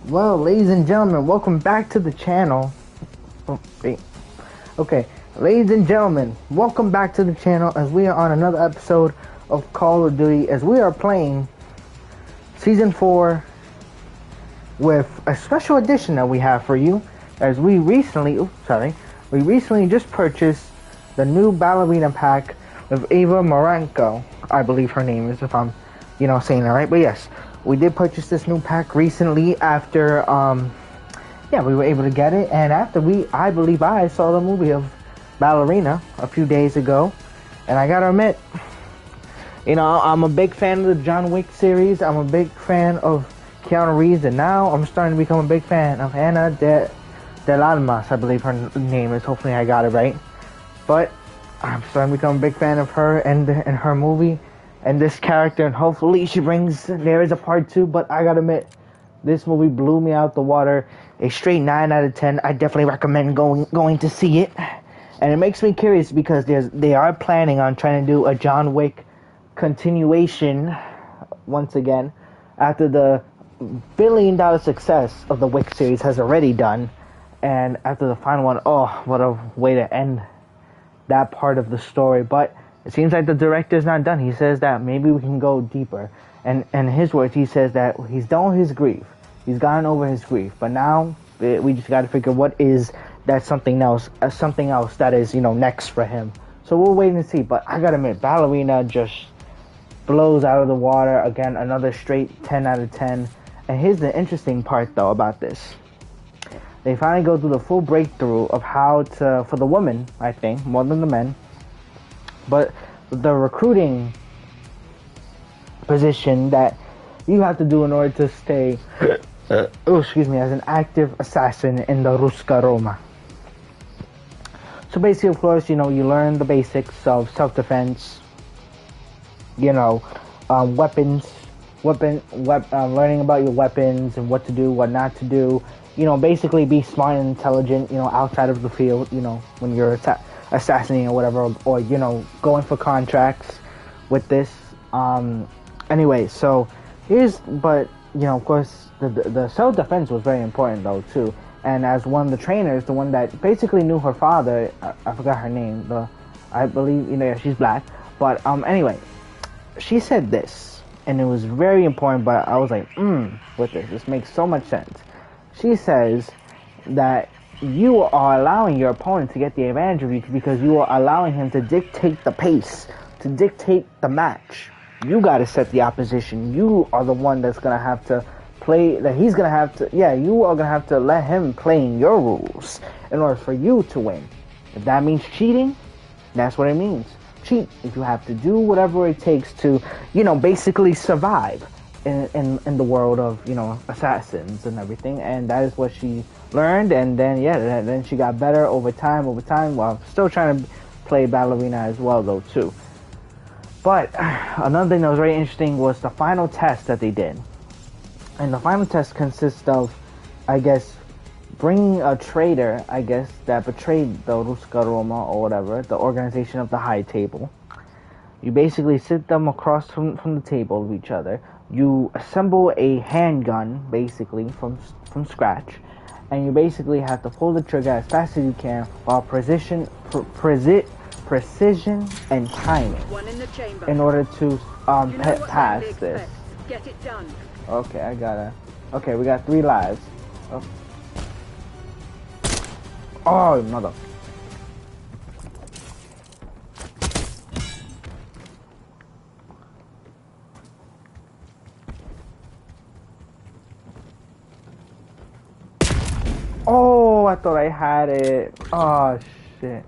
Well, ladies and gentlemen, welcome back to the channel. Oh, wait. Okay, ladies and gentlemen, welcome back to the channel as we are on another episode of Call of Duty as we are playing Season 4 with a special edition that we have for you as we recently just purchased the new Ballerina pack of Ava Marenko. I believe her name is, if I'm, saying that right. But yes, we did purchase this new pack recently after, we were able to get it. And after I saw the movie of Ballerina a few days ago. And I gotta admit, I'm a big fan of the John Wick series. I'm a big fan of Keanu Reeves. And now I'm starting to become a big fan of Ana de Almas, I believe her name is. Hopefully I got it right. But I'm starting to become a big fan of her and her movie and this character, and hopefully there is a part 2, but I gotta admit, this movie blew me out the water. A straight 9 out of 10. I definitely recommend going to see it. And it makes me curious because they are planning on trying to do a John Wick continuation once again after the billion-dollar success of the Wick series has already done, and after the final one, oh, what a way to end that part of the story. But it seems like the director's not done. He says that maybe we can go deeper. And in his words, he says that he's done with his grief. He's gotten over his grief. But now we just got to figure what is that something else that is, next for him. So we'll wait and see. But I got to admit, Ballerina just blows out of the water. Again, another straight 10 out of 10. And here's the interesting part, though, about this. They finally go through the full breakthrough of how to, for the women, I think, more than the men, but the recruiting position that you have to do in order to stay, as an active assassin in the Ruska Roma. So basically, of course, you learn the basics of self-defense, weapons, learning about your weapons and what to do, what not to do. Basically be smart and intelligent, outside of the field, when you're assassinating or whatever, or, going for contracts with this. Anyway, so of course, the self-defense was very important, though, too. And as one of the trainers, the one that basically knew her father, I forgot her name, I believe, she's black. But, anyway, she said this, and it was very important, but I was like, with this makes so much sense. She says that you are allowing your opponent to get the advantage of you because you are allowing him to dictate the pace, to dictate the match. You got to set the opposition. You are the one that's going to have to play, you are going to have to let him play in your rules in order for you to win. If that means cheating, that's what it means. Cheat if you have to do whatever it takes to, basically survive in the world of, assassins and everything. And that is what she learned. And then she got better over time while still trying to play Ballerina as well, though, too. But another thing that was very interesting was the final test that they did. And the final test consists of, I guess, bringing a traitor, that betrayed the Ruska Roma or whatever, the organization of the High Table. You basically sit them across from the table of each other. You assemble a handgun, basically, from scratch. And you basically have to pull the trigger as fast as you can while precision and timing in order to pass this. Get it done. Okay, okay, we got 3 lives. Oh, mother. Oh, I thought I had it. Oh, shit.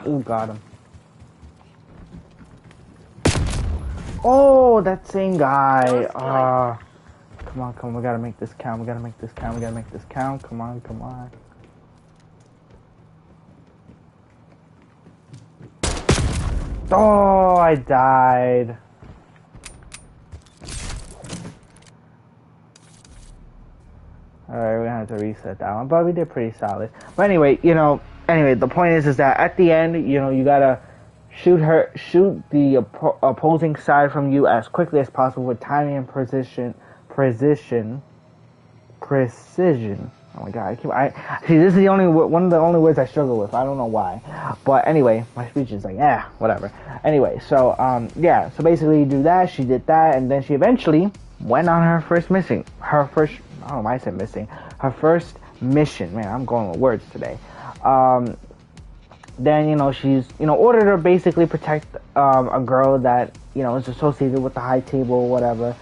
Oh, got him. Oh, that same guy. Come on, we gotta make this count. Come on. Oh, I died. Alright, we're gonna have to reset that one, but we did pretty solid. But anyway, the point is that at the end, you gotta shoot the opposing side from you as quickly as possible with timing and precision. Oh my god, see. This is the only one of the only words I struggle with. I don't know why, but anyway, my speech is like, whatever. Anyway, so yeah, so basically you do that. She did that, and then she eventually went on her first mission. I don't know why I said missing. Her first mission. Man, I'm going with words today. Then she's ordered her basically protect a girl that is associated with the high table or whatever,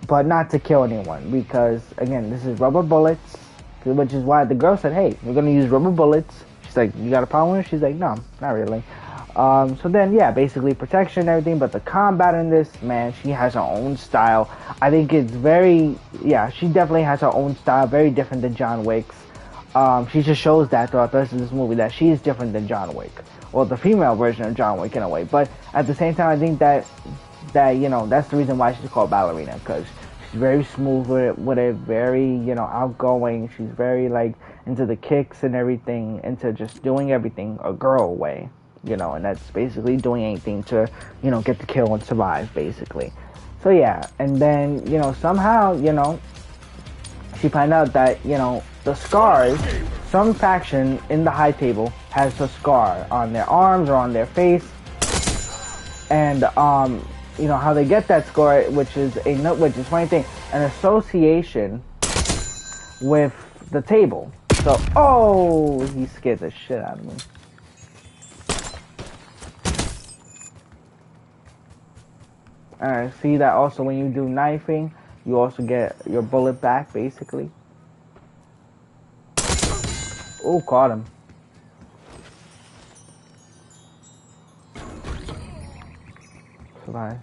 but not to kill anyone, because again, this is rubber bullets. Which is why the girl said, hey, we're going to use rubber bullets. She's like, you got a problem with it? She's like, no, not really. So then, yeah, basically protection and everything. But the combat in this, man, she has her own style. I think it's she definitely has her own style. Very different than John Wick's. She just shows that throughout the rest of this movie that she is different than John Wick. Well, the female version of John Wick in a way. But at the same time, I think that that's the reason why she's called Ballerina. Because she's very smooth with it, very, outgoing. She's very, into the kicks and everything, into just doing everything a girl way, and that's basically doing anything to, get the kill and survive, basically. So, yeah, and then, somehow, she find out that, the scars, some faction in the high table has a scar on their arms or on their face, and, how they get that score, which is funny thing, an association with the table. So, he scared the shit out of me. Alright, see that also when you do knifing, you also get your bullet back, basically. Oh, caught him. Survive.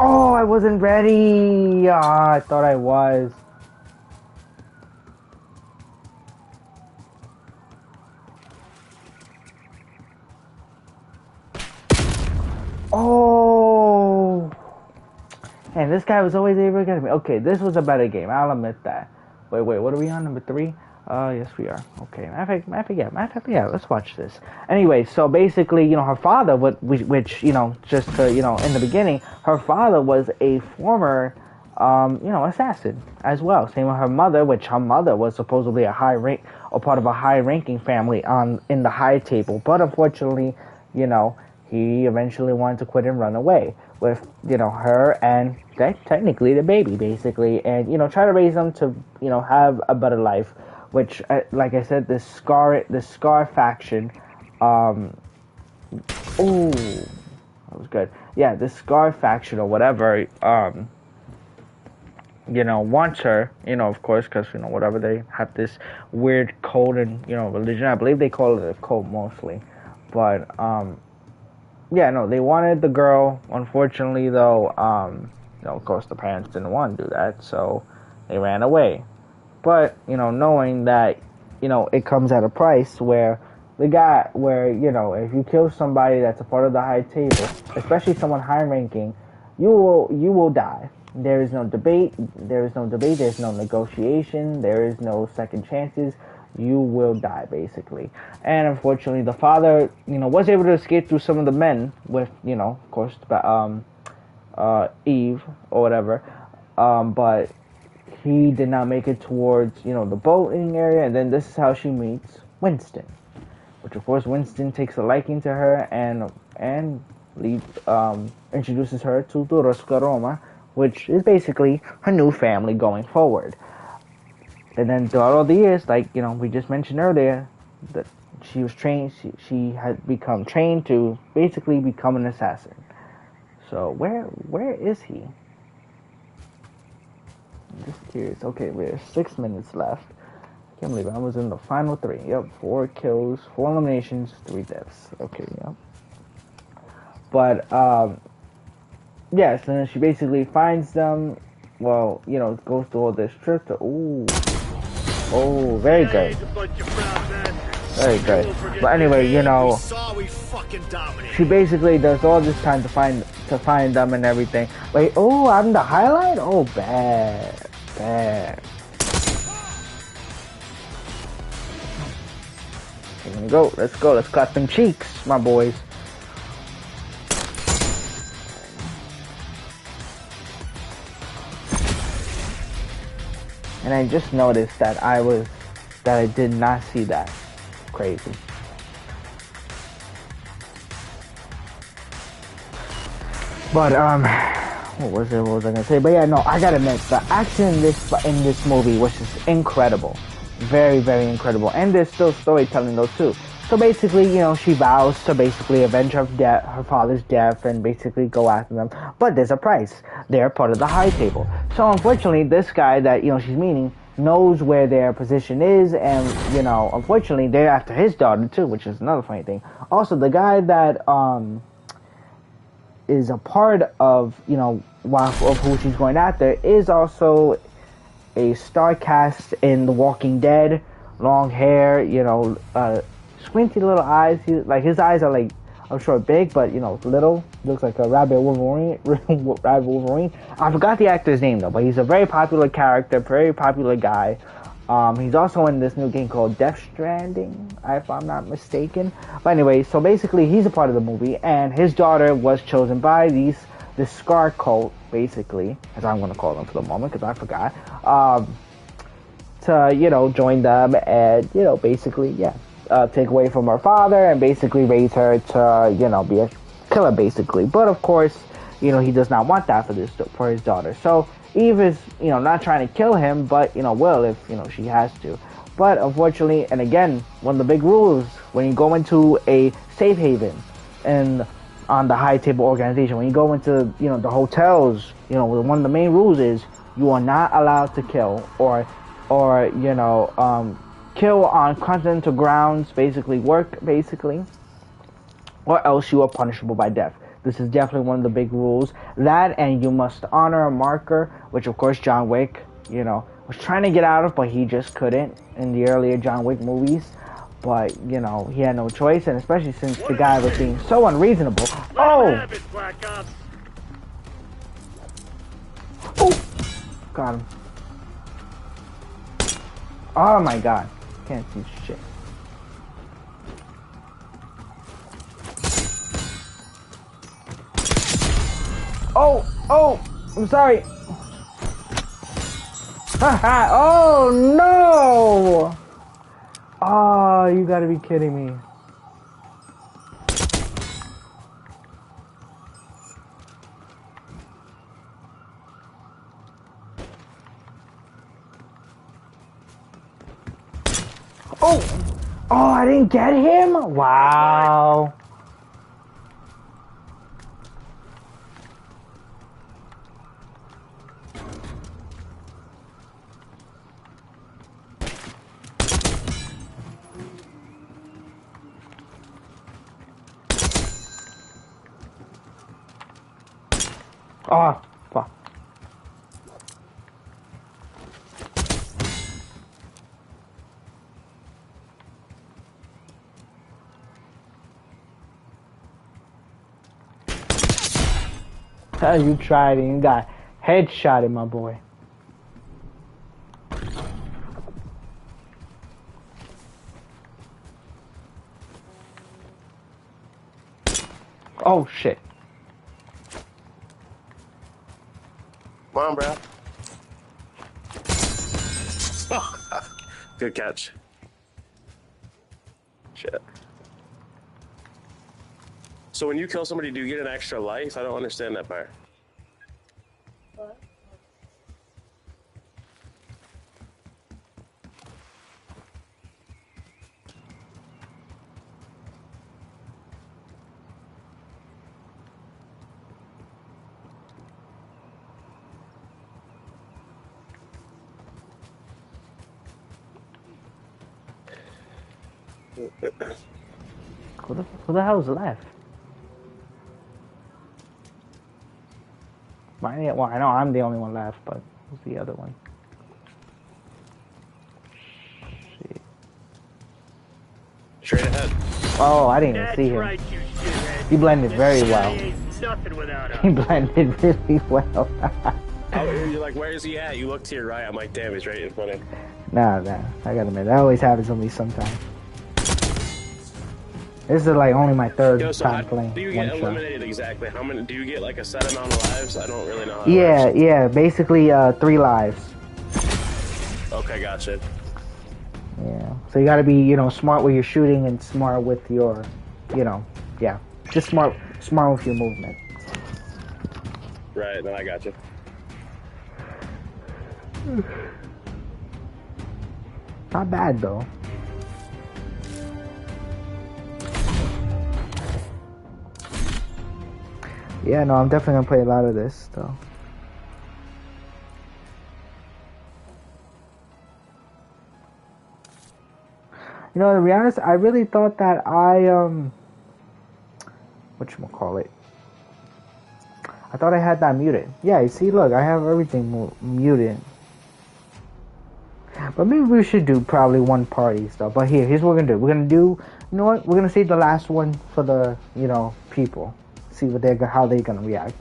Oh, I wasn't ready. I thought I was. Oh. Man, this guy was always able to get me. Okay, this was a better game. I'll admit that. Wait, what are we on? Number 3? Yes, we are. Okay, matter of fact, yeah, let's watch this. Anyway, so basically, her father, which, just to, in the beginning, her father was a former, assassin as well. Same with her mother, which her mother was supposedly a high rank, or part of a high-ranking family in the high table. But unfortunately, he eventually wanted to quit and run away with, her and technically the baby, basically, and, try to raise them to, have a better life. Which, like I said, the Scar faction, that was good. Yeah, the Scar faction or whatever, wants her, of course, because, whatever, they have this weird code and, religion. I believe they call it a cult mostly. But, yeah, no, they wanted the girl. Unfortunately, though, of course, the parents didn't want to do that, so they ran away. But, knowing that, it comes at a price where if you kill somebody that's a part of the high table, especially someone high ranking, you will die. There is no debate, there's no negotiation, there is no second chances. You will die, basically. And unfortunately, the father, was able to escape through some of the men with, of course, Eve or whatever. But he did not make it towards, the boating area, and then this is how she meets Winston. Which, of course, Winston takes a liking to her and introduces her to the Roscaroma, which is basically her new family going forward. And then throughout all the years, we just mentioned earlier, that she was trained, she had become trained to basically become an assassin. So, where is he? I'm just curious. Okay, we have 6 minutes left. I can't believe it. I was in the final 3. Yep, 4 kills, 4 eliminations, 3 deaths. Okay, yep. But, Yes, and then she basically finds them. Well, you know, goes through all this trip to. Ooh, oh, very good, very good. But anyway, you know, she basically does all this time to find them and everything. Wait, oh, I'm the highlight. Oh, bad, bad. Here we go. Let's go. Let's clap them cheeks, my boys. And I just noticed that I did not see that. Crazy. But what was it? What was I gonna say? But yeah, no, I gotta admit, the action in this movie was just incredible, very, very incredible. And there's still storytelling though too. So basically, you know, she vows to basically avenge her father's death, and basically go after them. But there's a price. They're part of the high table. So unfortunately, this guy that, you know, she's meeting knows where their position is, and, you know, unfortunately, they're after his daughter too, which is another funny thing. Also, the guy that is a part of, you know, of who she's going after is also a star cast in The Walking Dead. Long hair, you know, squinty little eyes. His eyes are like, I'm sure big, but, you know, little. Looks like a rabbit Wolverine. Rabbit Wolverine. I forgot the actor's name though, but he's a very popular character, very popular guy. He's also in this new game called Death Stranding, if I'm not mistaken. But anyway, so basically he's a part of the movie, and his daughter was chosen by this Scar cult, basically, as I'm going to call them for the moment, because I forgot, to, you know, join them and, you know, basically, yeah, take away from her father and basically raise her to, you know, be a killer, basically. But of course, you know, he does not want that for his daughter. So Eve is, you know, not trying to kill him, but, you know, will if, you know, she has to. But unfortunately, and again, one of the big rules when you go into a safe haven and on the high table organization, when you go into, you know, the hotels, you know, one of the main rules is you are not allowed to kill or you know, kill on continental grounds, basically work, basically, or else you are punishable by death. This is definitely one of the big rules. That, and you must honor a marker, which of course John Wick, you know, was trying to get out of, but he just couldn't in the earlier John Wick movies. But, you know, he had no choice, and especially since the guy was being so unreasonable. Oh! Oh! Got him. Oh my god. Can't see shit. Oh, I'm sorry. Haha, oh no! Oh, you gotta be kidding me. Oh, I didn't get him? Wow. Oh, fuck. You tried it. You got headshotted, my boy. Oh, shit. Come on, bro. Oh, good catch. Shit. So when you kill somebody, do you get an extra life? I don't understand that part. What? Who the hell's left? Well, I know I'm the only one left, but who's the other one? Shit. Straight ahead. Oh, I didn't even see him. Right, He blended very well. Nothing without us. He blended really well. You're like, where is he at? You look to your right. I'm like, damn, he's right in front of him. Nah. I gotta admit, that always happens to me sometimes. This is like only my third time playing. How do you get eliminated exactly? How many? Do you get like a set amount of lives? I don't really know how Yeah, works. yeah. Basically, 3 lives. Okay, gotcha. Yeah. So you gotta be, you know, smart with your shooting and smart with your, you know, yeah. Just smart with your movement. Right, then I gotcha. Not bad though. Yeah, no, I'm definitely gonna play a lot of this though. You know, to be honest, I really thought that whatchamacallit? I thought I had that muted. Yeah, you see, look, I have everything muted. But maybe we should do probably one party stuff. But here's what we're gonna do. We're gonna do, you know what? We're gonna save the last one for the, you know, people. See what how they're gonna react.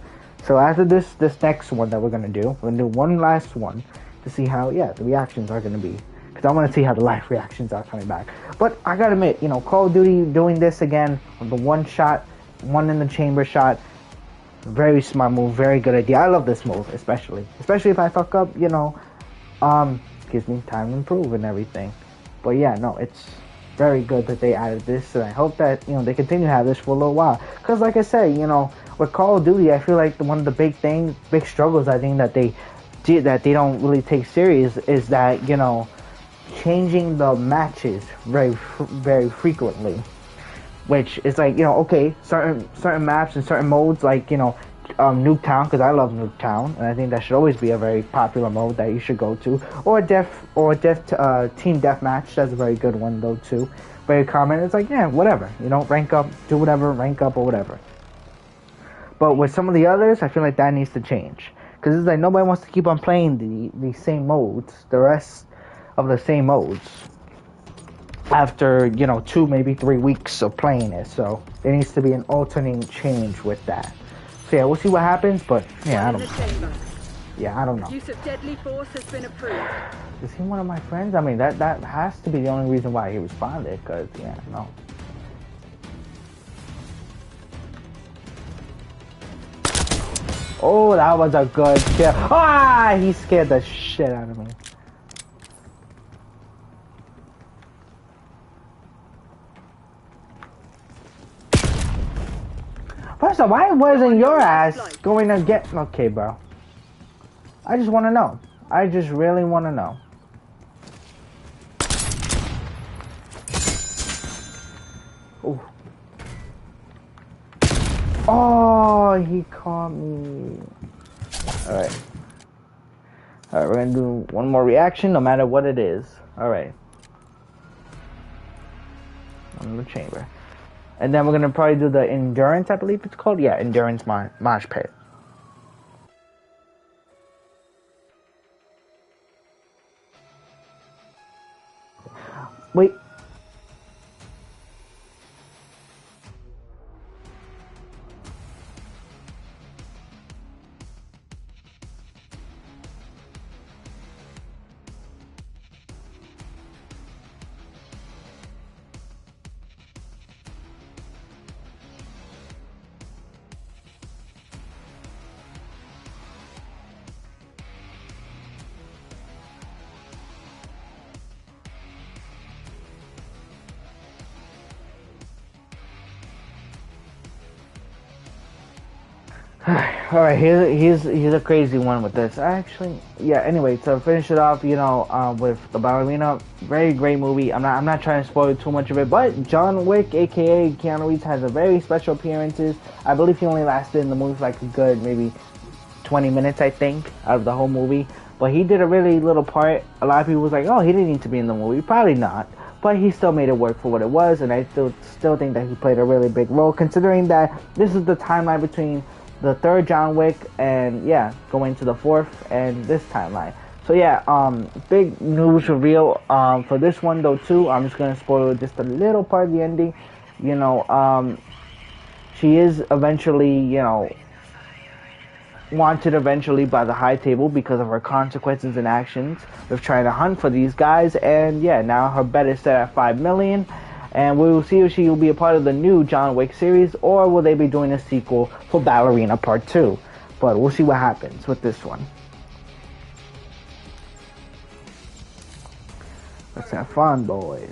So after this next one that we're gonna do one last one to see how, yeah, the reactions are gonna be. Because I want to see how the live reactions are coming back. But I gotta admit, you know, Call of Duty doing this again, the one in the chamber shot, very smart move, very good idea. I love this move, especially if I fuck up, you know, gives me time to improve and everything. But yeah, no, it's very good that they added this, and I hope that, you know, they continue to have this for a little while. Because like I said, you know, with Call of Duty, I feel like one of the big struggles I think that they don't really take serious is that, you know, changing the matches very frequently, which is like, you know, okay, certain maps and certain modes, like, you know, Nuketown, because I love Nuketown, and I think that should always be a very popular mode that you should go to, or team deathmatch. That's a very good one though too, very common. It's like, yeah, whatever, you know, rank up, do whatever, rank up or whatever. But with some of the others, I feel like that needs to change, because it's like nobody wants to keep on playing the same modes, the rest of the same modes, after, you know, 2 maybe 3 weeks of playing it. So there needs to be an alternating change with that. So yeah, we'll see what happens, but yeah, I don't know. Use of deadly force has been approved. Is he one of my friends? I mean, that has to be the only reason why he responded, because, yeah, no. Oh, that was a good kill. Ah, he scared the shit out of me. First of all, why wasn't your ass going to get... Okay, bro. I just want to know. I just really want to know. Ooh. Oh, he caught me. Alright. Alright, we're going to do one more reaction, no matter what it is. Alright. I'm in the chamber. And then we're going to probably do the endurance, I believe it's called. Yeah, endurance mosh pit. Wait. Alright, here's a crazy one with this. Actually, yeah, anyway, to finish it off, you know, with the Ballerina, very great movie. I'm not trying to spoil too much of it, but John Wick, aka Keanu Reeves, has a very special appearances. I believe he only lasted in the movie for like a good maybe 20 minutes, I think, out of the whole movie. But he did a really little part. A lot of people was like, oh, he didn't need to be in the movie. Probably not. But he still made it work for what it was, and I still think that he played a really big role, considering that this is the timeline between the third John Wick, and yeah, going to the fourth and this timeline. So yeah, big news reveal for this one though too. I'm just gonna spoil just a little part of the ending. You know, she is eventually, you know, wanted eventually by the high table because of her consequences and actions of trying to hunt for these guys. And yeah, now her bet is set at 5 million. And we will see if she will be a part of the new John Wick series, or will they be doing a sequel for Ballerina Part 2. But we'll see what happens with this one. Let's have fun, boys.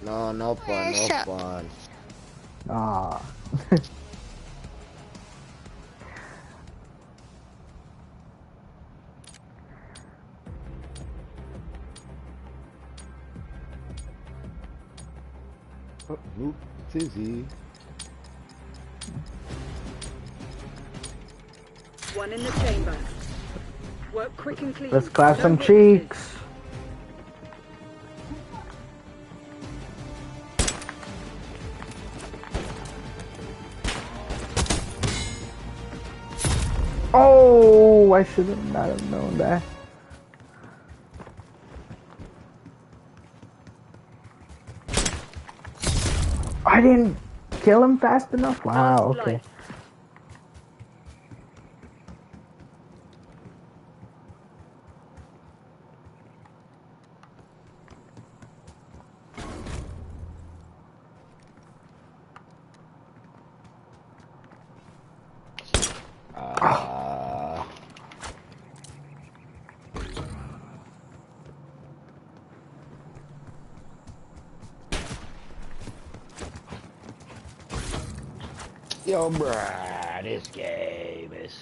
No, no fun, no fun. Ah. Oh, nope, Tizzy. One in the chamber. Work quick and clean. Let's clap No some witnesses. cheeks. Oh, I should have not have known that. I didn't kill him fast enough? Wow, Last okay. life. Yo, bruh, this game is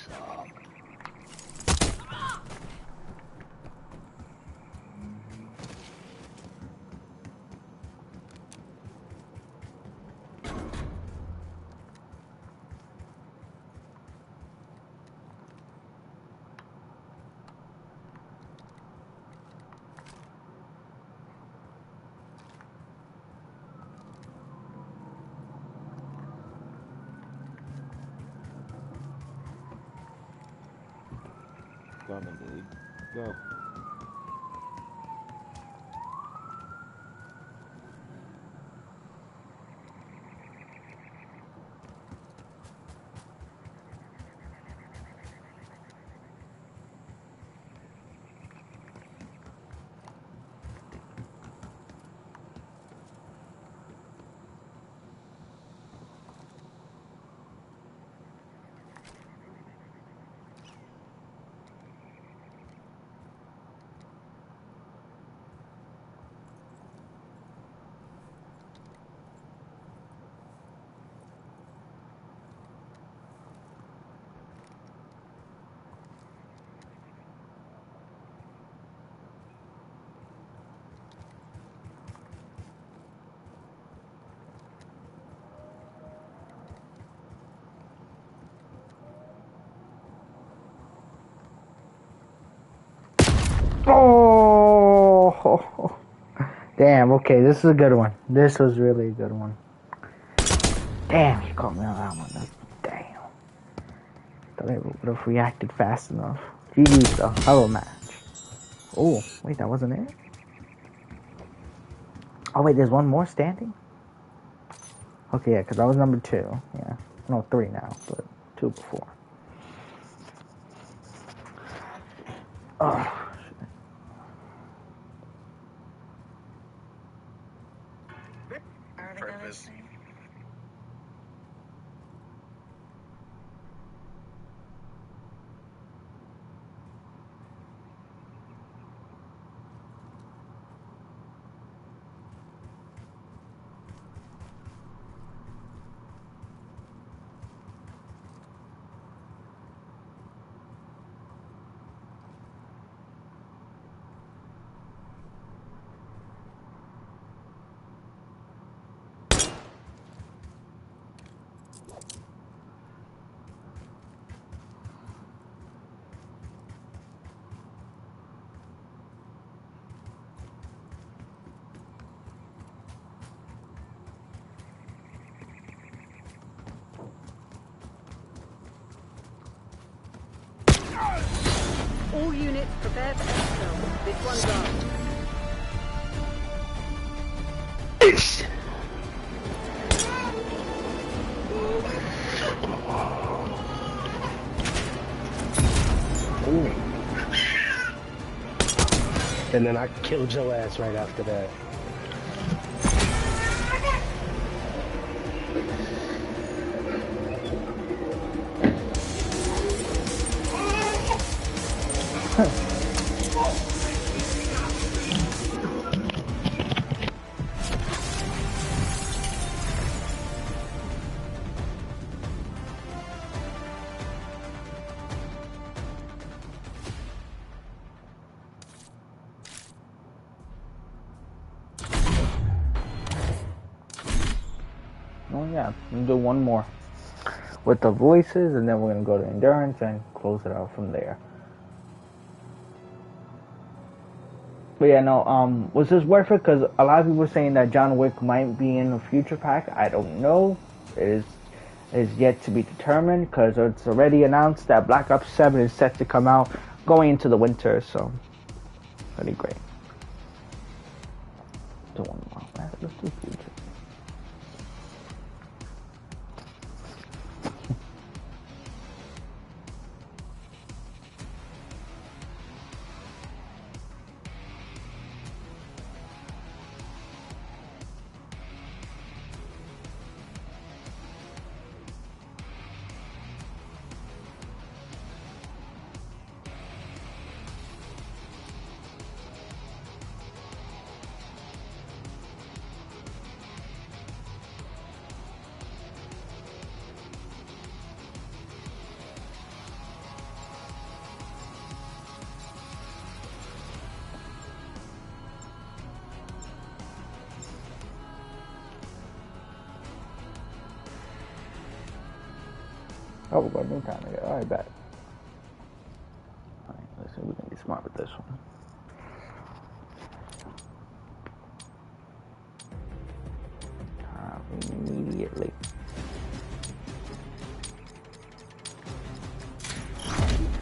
coming, dude. Go. Oh, damn. Okay, this is a good one. This was really a good one. Damn, he caught me on that one. That's, damn. Thought I would have reacted fast enough. GG's though. Hell of a match. Oh, wait, that wasn't it? Oh, wait, there's one more standing? Okay, yeah, because I was number 2. Yeah. No, 3 now, but 2 before. Oh. Purpose. units, prepare for exfil. This one's ours. Ooh. And then I killed your ass right after that. Oh yeah, we'll do one more with the voices, and then we're gonna go to endurance and close it out from there. But yeah, no, was this worth it? Because a lot of people were saying that John Wick might be in a future pack. I don't know. It is yet to be determined, because it's already announced that Black Ops 7 is set to come out going into the winter, so pretty great. Do one more. Let's do future. Oh, we got new time again. Alright, bet. Alright, let's see if we can be smart with this one. Immediately.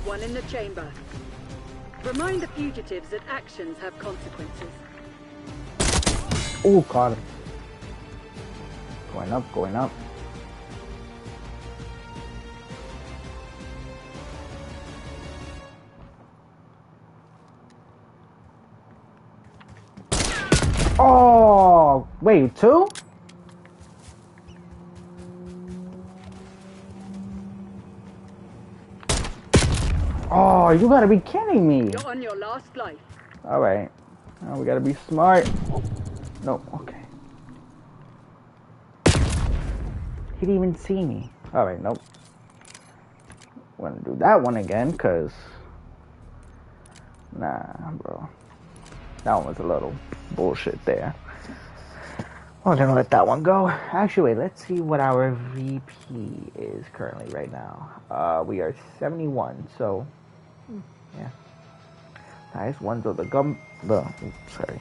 One in the chamber. Remind the fugitives that actions have consequences. Oh, caught him. Going up, going up. Oh, wait, two? Oh, you gotta be kidding me. You're on your last life. Alright. Now we gotta be smart. No, okay. He didn't even see me. Alright, nope. We're gonna do that one again, cause... Nah, bro. That one was a little bullshit there. We're gonna let that one go. Actually, wait, let's see what our VP is currently right now. We are 71, so... Yeah. Nice ones of the sorry.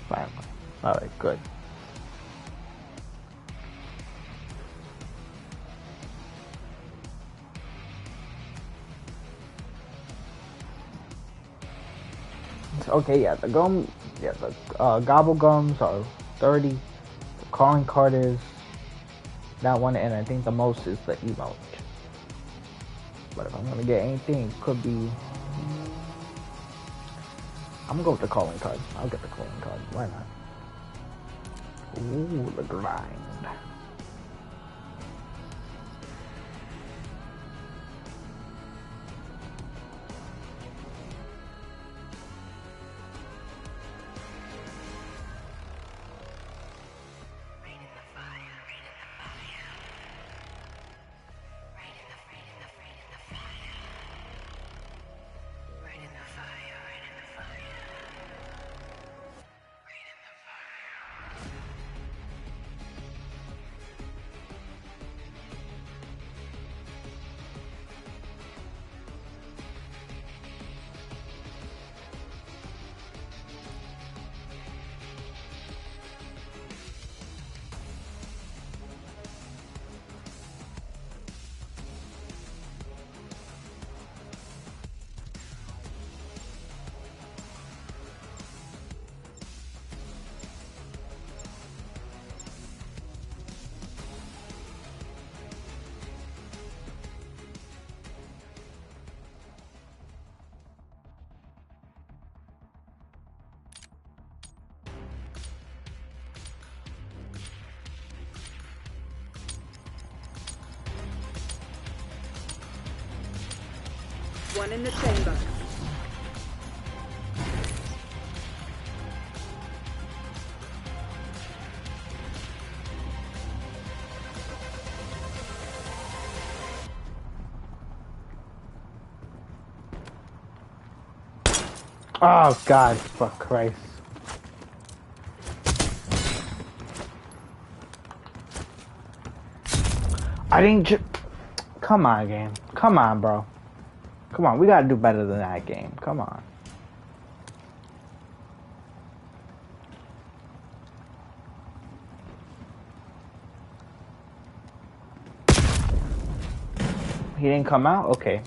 Fine. Alright, good. Okay, yeah, the gobble gums are 30. The calling card is that one, and I think the most is the emote. But if I'm gonna get anything, it could be... I'm gonna go with the calling card. I'll get the calling card. Why not? Ooh, the grind. One in the chamber. Oh God, for Christ. I didn't come on, game. Come on, bro. Come on, we gotta do better than that game. Come on. He didn't come out? Okay.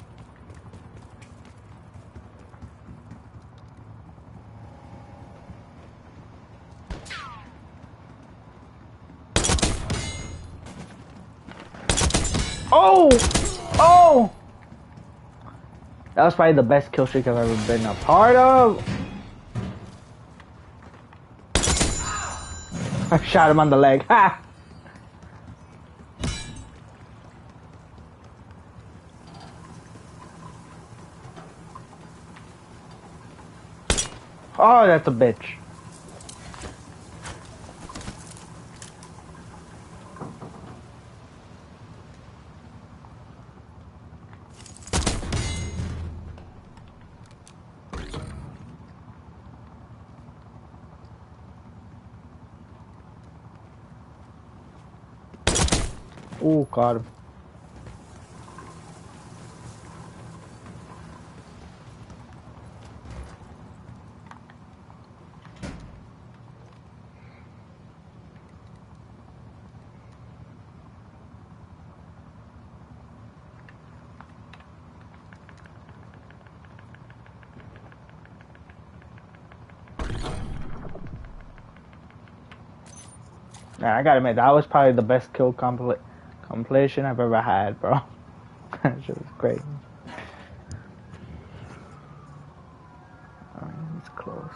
Oh! Oh! That was probably the best kill streak I've ever been a part of. I shot him on the leg. Ha! Oh, that's a bitch. Oh, got him. Yeah, I gotta admit, that was probably the best kill compilation I've ever had, bro. That shit was great. Alright, it's close.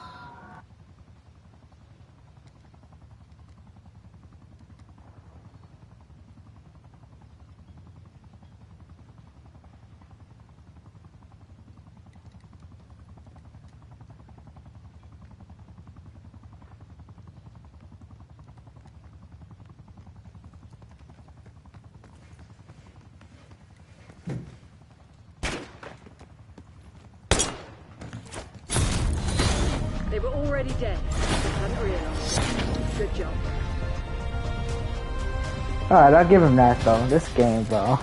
They were already dead. Hadn't realized. Good job. Alright, I'll give him that though. This game, bro.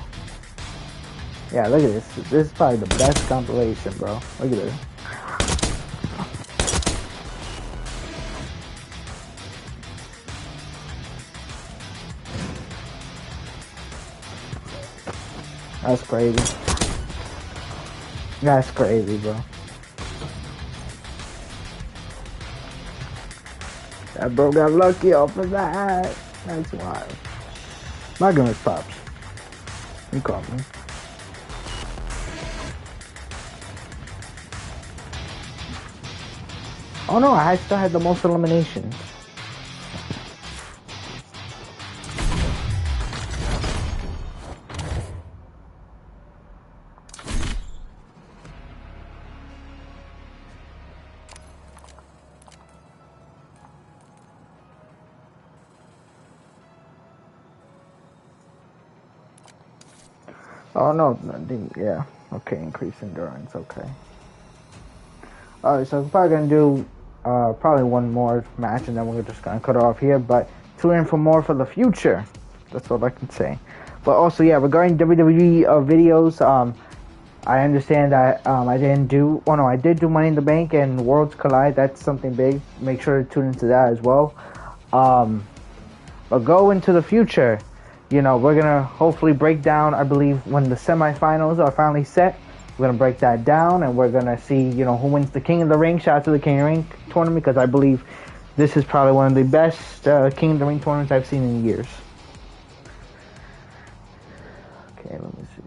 Yeah, look at this. This is probably the best compilation, bro. Look at this. That's crazy. That's crazy, bro. That bro got lucky off of that. That's wild. My goodness, Pops. You call me. Oh no, I still had the most eliminations. Oh no, yeah. Okay, increase endurance, okay. Alright, so we're probably gonna do probably one more match and then we're just gonna cut it off here, but tune in for more for the future. That's all I can say. But also, yeah, regarding WWE videos, I understand that I did do Money in the Bank and Worlds Collide. That's something big. Make sure to tune into that as well. But go into the future. You know, we're gonna hopefully break down, I believe, when the semifinals are finally set. We're gonna break that down and we're gonna see, you know, who wins the King of the Ring. Shout out to the King of the Ring tournament because I believe this is probably one of the best King of the Ring tournaments I've seen in years. Okay, let me see.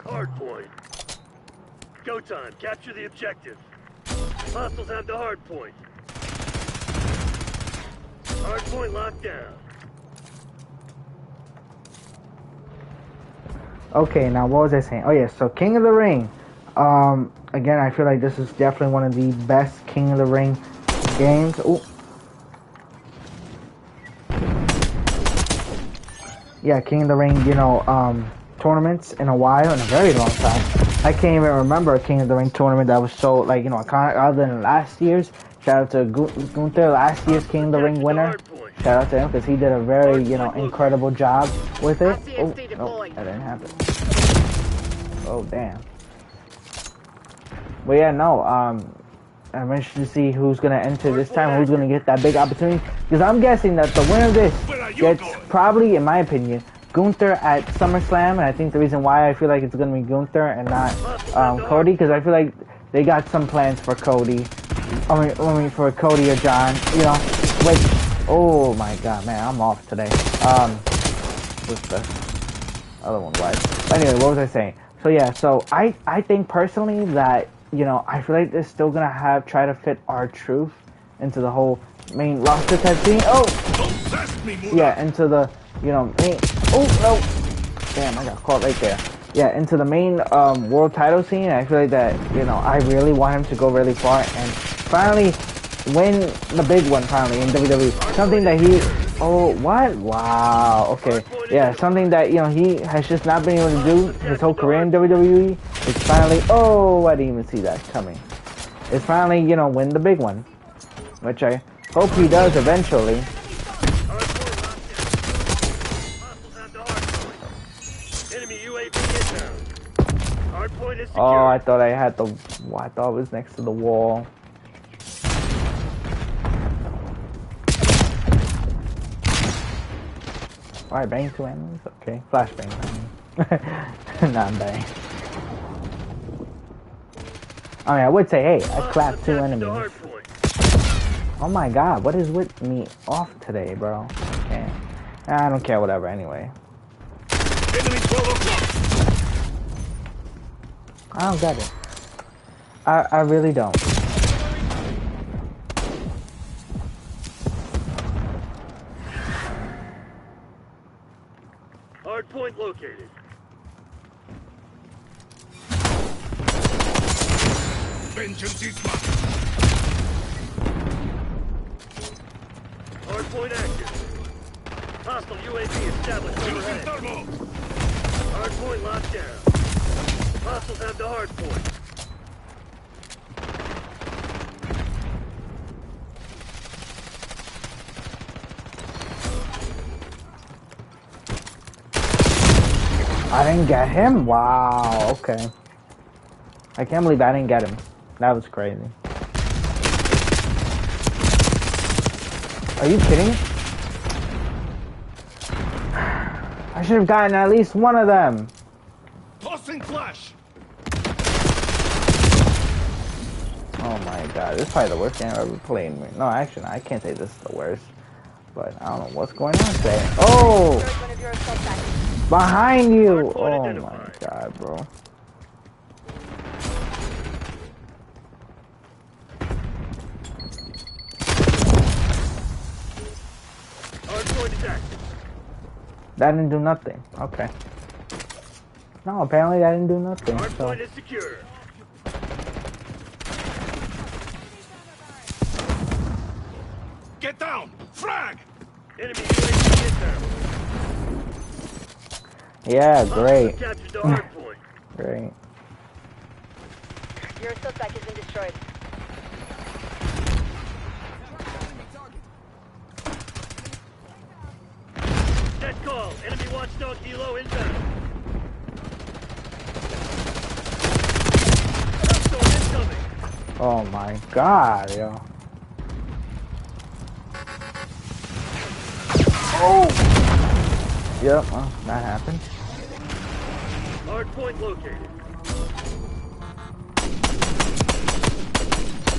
Hard point. Go time. Capture the objective. Hostiles have the hard point. Hard point locked down. Okay, now what was I saying? Oh yeah, so King of the Ring. Again, I feel like this is definitely one of the best King of the Ring games. Ooh. Yeah, King of the Ring, you know, tournaments in a while, in a very long time. I can't even remember a King of the Ring tournament that was so, like, you know, iconic other than last year's. Shout out to Gunther, last year's King of the Ring winner. Shout out to him because he did a very, you know, incredible job with it. Oh, no, that didn't happen. Oh, damn. But yeah, no, I'm interested to see who's going to enter this time, who's going to get that big opportunity. Because I'm guessing that the winner of this gets probably, in my opinion, Gunther at SummerSlam. And I think the reason why I feel like it's going to be Gunther and not Cody, because I feel like they got some plans for Cody. I mean for Cody or John, you know. Which, oh my god, man, I'm off today. What's the other one was? But anyway, what was I saying? So yeah, so I think personally that, you know, I feel like they're still gonna try to fit R-Truth into the whole main roster type thing. Oh, yeah, into the, you know, main. Oh no, damn, I got caught right there. Yeah, into the main world title scene. I feel like that, you know, I really want him to go really far and finally win the big one finally in WWE. Something that he, oh, what? Wow, okay. Yeah, something that, you know, he has just not been able to do his whole career in WWE. It's finally, oh, I didn't even see that coming. It's finally, you know, win the big one. Which I hope he does eventually. Oh, I thought I had the, I thought it was next to the wall. Alright, bang 2 enemies? Okay, flashbang. Not bang. I mean, I would say, hey, I clapped 2 enemies. Oh my god, what is with me off today, bro? Okay. I don't care, whatever, anyway. I don't get it. I really don't. Hard point located. Vengeance is mine. Hard point active. Hostile UAV established overhead. Hard point locked down. Hostiles have the hard point. I didn't get him? Wow, okay. I can't believe I didn't get him. That was crazy. Are you kidding? I should have gotten at least one of them. Tossing flash. Oh my god, this is probably the worst game I've ever played. No, actually, I can't say this is the worst. But I don't know what's going on today. Oh! Behind you! Oh my god, bro. That didn't do nothing. Okay. No, apparently that didn't do nothing. So. Is secure. Get down! Frag! Enemy UAV get down. Yeah, great. Captured the hard point. Great. Your suspect has been destroyed. Net call. Enemy watchdog helo inbound. Incoming. Oh my god, yo. Oh! Yep, well, that happened. Hard point located.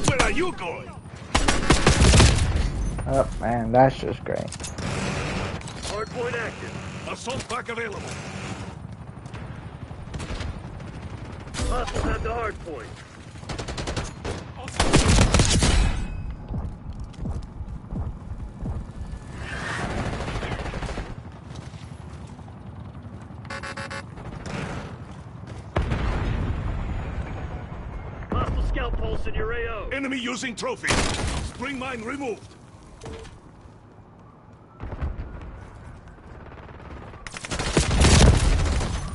Where are you going? Oh man, that's just great. Hard point active. Assault pack available. Hostiles at the hard point. pulse in your AO. Enemy using trophy. Spring mine removed.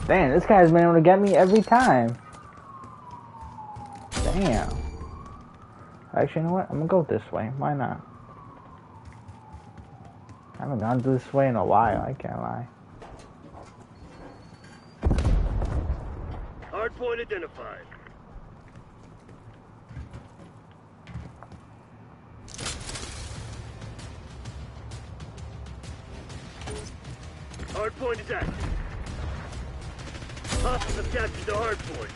Damn, this guy's been able to get me every time. Damn. Actually, you know what? I'm gonna go this way. Why not? I haven't gone this way in a while, I can't lie. Hardpoint identified. Hardpoint is active. Hostiles have captured the hardpoint.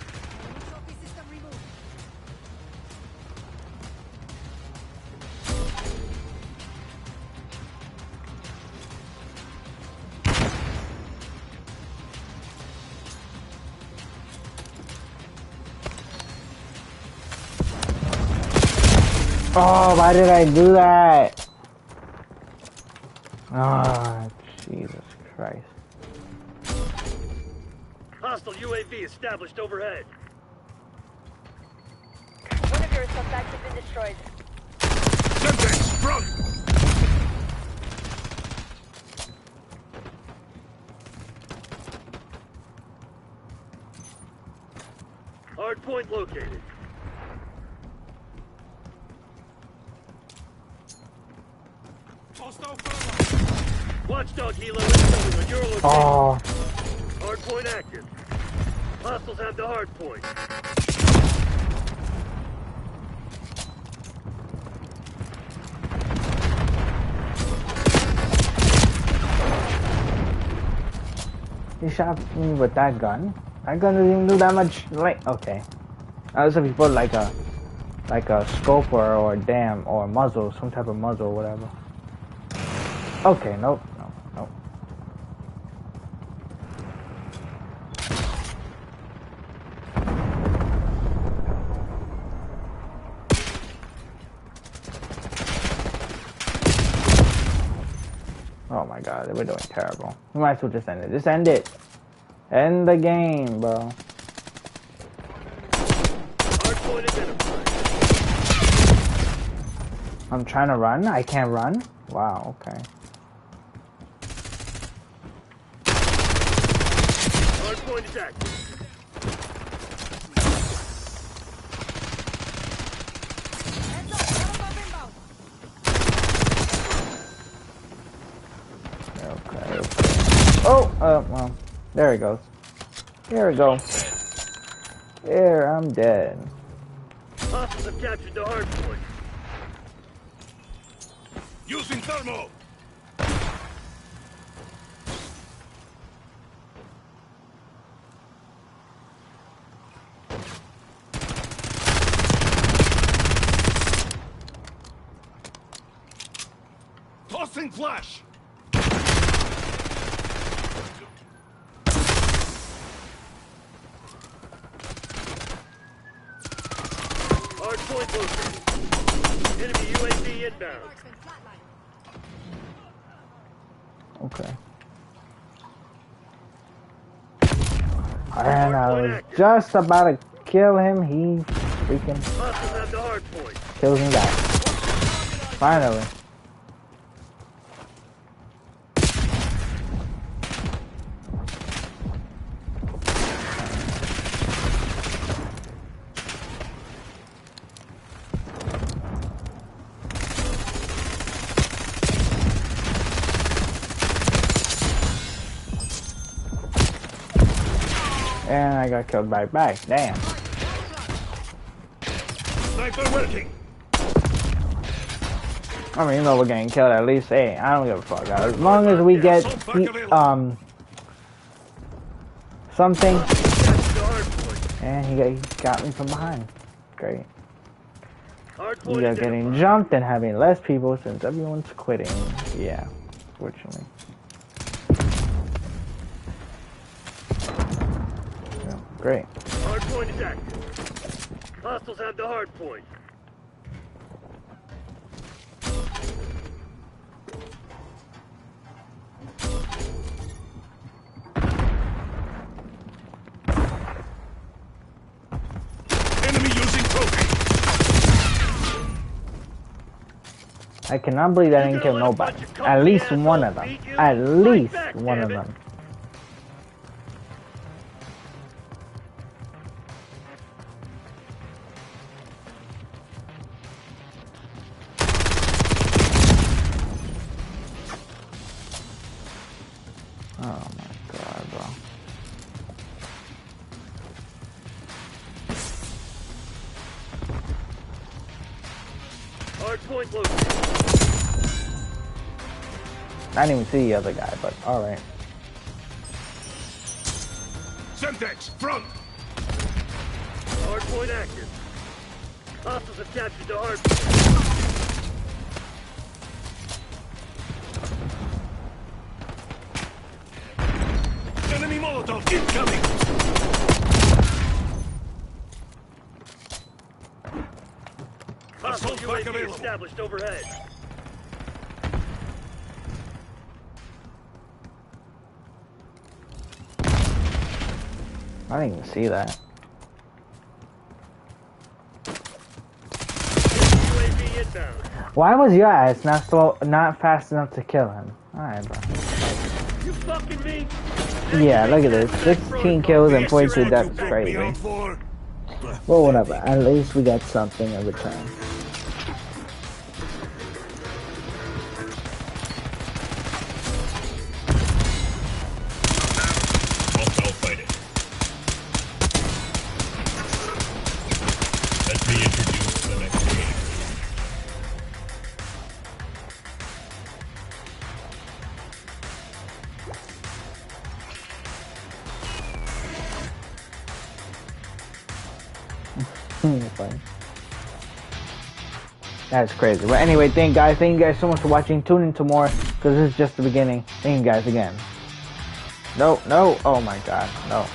Oh, why did I do that? Ah, Jesus Christ. Hostile UAV established overhead. One of your suspects has been destroyed. Semtex, sprung. Hardpoint located. Hostile further. Watchdog helo incoming on your location. Oh, Hardpoint active. Hostiles have the hardpoint. he shot me with that gun. That gun doesn't even do that much. Like, okay. Unless if you put like a scope or a dam or a muzzle, some type of muzzle or whatever. Okay, nope, nope. Oh my god, we're doing terrible. We might as well just end it. Just end it. End the game, bro. Hardpoint identified. I'm trying to run. I can't run. Wow, okay. Hardpoint is active. Okay, okay. Oh, well, there he goes. There we go. There, I'm dead. Hostiles have captured the hardpoint. Using thermal. Tossing flash. Hardpoint located. Enemy UAV inbound. Okay. And I was just about to kill him. He freaking Hostiles have the hardpoint. kills me back. Finally. And I got killed right back. Damn. Sniper working. I mean, you know we're getting killed at least. Hey, I don't give a fuck. As long as we get something. And he got me from behind. Great. We are getting jumped and having less people since everyone's quitting. Yeah, fortunately. Yeah, great. Hardpoint is active. Hostiles have the hardpoint. Enemy using trophy. I cannot believe I didn't kill nobody. At least one of them. At least one of them. Oh my god, bro. Hard point located. I didn't even see the other guy, but alright. Semtex, front! Hard point active. Hostiles have captured the hard point. Enemy Molotov incoming! Hostile Assault back UAV available. established overhead. I didn't even see that. UAV inbound. Why was your ass not fast enough to kill him? Alright, bro. You fucking me? Yeah, look at this. 16 kills and 42 deaths. Crazy. Well, whatever. At least we got something in return. Hostile fighting. Let me introduce the next game. Fine. That's crazy. But anyway, thank you guys so much for watching. Tune in to more, because this is just the beginning. Thank you guys again. No, oh my god, no.